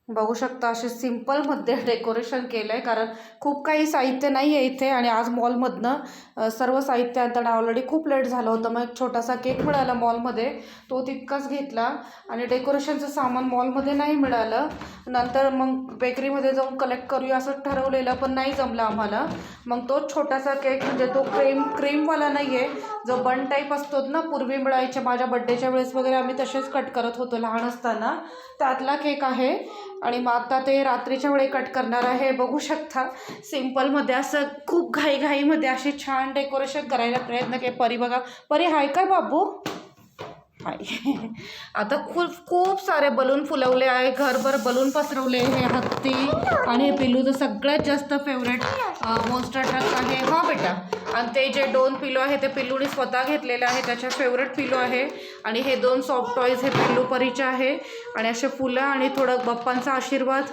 बघू शकता असे सिम्पलमध्ये डेकोरेशन केलं आहे, कारण खूप काही साहित्य नाही आहे इथे. आणि आज मॉलमधनं सर्व साहित्य आणताना ऑलरेडी खूप लेट झालं होतं. मग एक छोटासा केक मिळाला मॉलमध्ये, तो तितकाच घेतला. आणि डेकोरेशनचं सामान मॉलमध्ये नाही मिळालं. नंतर मग बेकरीमध्ये जाऊन कलेक्ट करूया असं ठरवलेलं, पण नाही जमलं आम्हाला. मग तो छोटासा केक, म्हणजे तो क्रीमवाला नाही आहे, जो बन टाईप असतो ना, पूर्वी मिळायच्या माझ्या बड्डेच्या वेळेस वगैरे आम्ही तसेच कट करत होतो लहान असताना, त्यातला केक आहे. आणि मग आता ते रात्रीच्या वेळी कट करणार आहे. बघू शकता सिम्पलमध्ये असं खूप घाईघाईमध्ये असे छान डेकोरेशन करायला प्रयत्न केला. परी बघा, परी हाय काय बाबू? हाय. आता खूप खूप सारे बलून फुलवले आहे, घरभर बलून पसरवले. हे हत्ती आणि हे पिल्लूचं सगळ्यात जास्त फेवरेट मॉन्स्टर ट्रक आहे हा बेटा. आणि ते जे 2 पिलो आहे ते पिल्लूने स्वतः घेतलेले आहे, त्याच्या फेवरेट पिलो आहे. आणि हे 2 सॉफ्ट टॉईज हे पिल्लू परीचे आहे. आणि असे फुलं आणि थोडं बाप्पांचा आशीर्वाद.